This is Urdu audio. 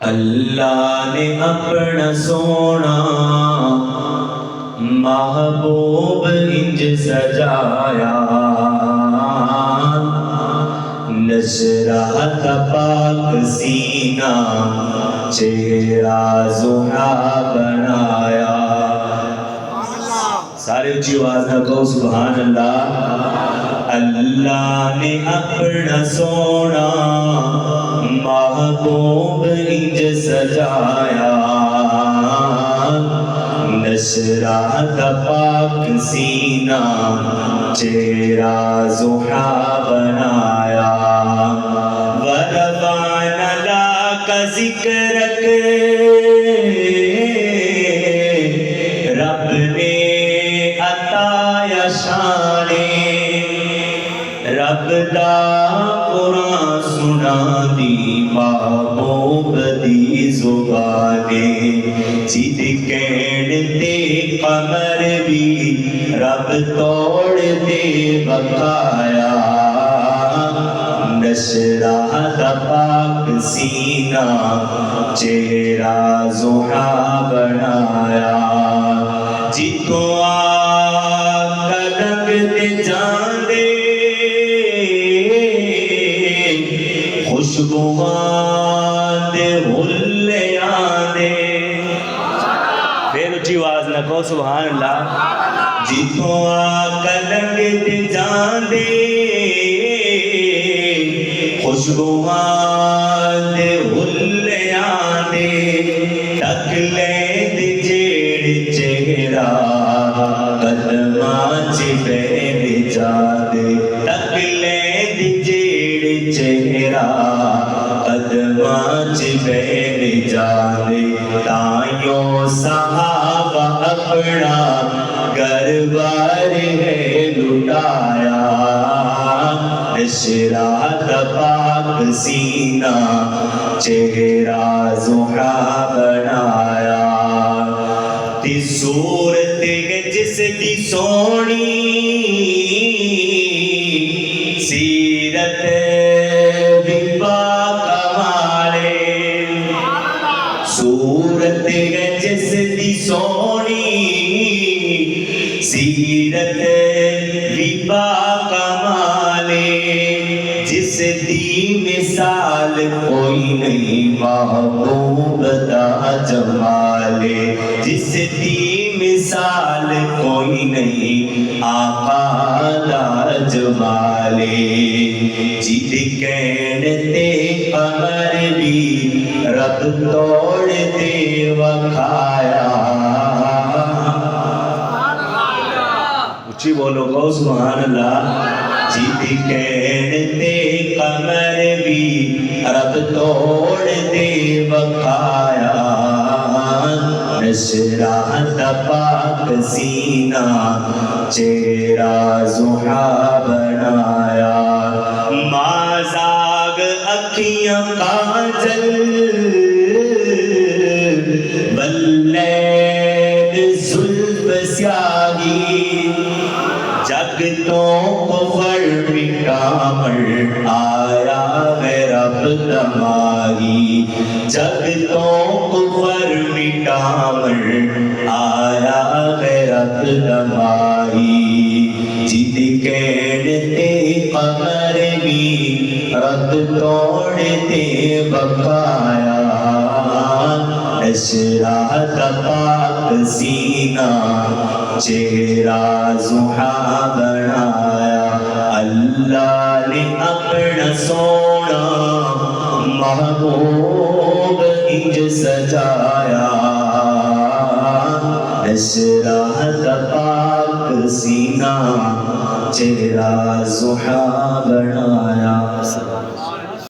اللہ نے اپنا سونا محبوب انج سجایا، نشرہ کا پاک سینہ چہرہ زہرا بنایا۔ سارے اچھی آواز نہ کہو سبحان اللہ۔ اللہ نے اپنا سونا محبوب انج سجایا، نشرہ کا پاک سینہ چہرہ زہرا بنایا۔ ورفعنا لک ذکرک، رب نے عطایا شان، رب دا قرآن سنا دی محبوب دی زبانے، جد کہن تے قمر بھی رب توڑ دے بقایا، نشرہ دا پاک سینہ چہرہ زہرا بنایا۔ جتوں آقا لنگتے جاندے خوشبوان دے حلے آندے، پھر اچھی آواز نہ کہو سبحان اللہ۔ جتوں آقا لنگتے جاندے خوشبوان دے حلے آندے، تک لیند جیڑ چہرہ قدماں چ بیٹھ جاندے، تک لیند جیڑ چہرہ قدماں چ بیٹھ جاندے، تائیوں صحابہ اپنا گھر بار ہے لٹایا، نشرہ دا پاک سینہ چہرہ زہرا بنایا۔ تی صورت جس کی سونی سیرت بھی باکمالے، صورت جس کی سونی سیرت بھی باکمالے، جس دی مثال کوئی نہیں محبوب دا جمالے، جس دی مثال کوئی نہیں آقا دا جمالے، جد کہن تے قمر بھی رب توڑ دے وکھایا۔ اچھی بولو گو سبحان اللہ۔ جد کہن تے قمر بھی رب توڑ دے وکھایا، نشرہ دا پاک سینہ چہرہ زہرا بنایا۔ ما زاغ اکھیاں کاجل واللیل زلف سیاہی، جگ تو کفر مٹامر آیا ہے رب تمہاری، جگ تو کفر مٹامر آیا ہے رب تمہاری، جد کہن تے قمر بھی رب توڑ دے بقایا، نشرہ دا پاک سینہ چہرہ زہرا بنایا۔ اللہ نے اپنا سونا محبوب انج سجایا، نشرہ دا پاک سینہ چہرہ زہرا بنایا۔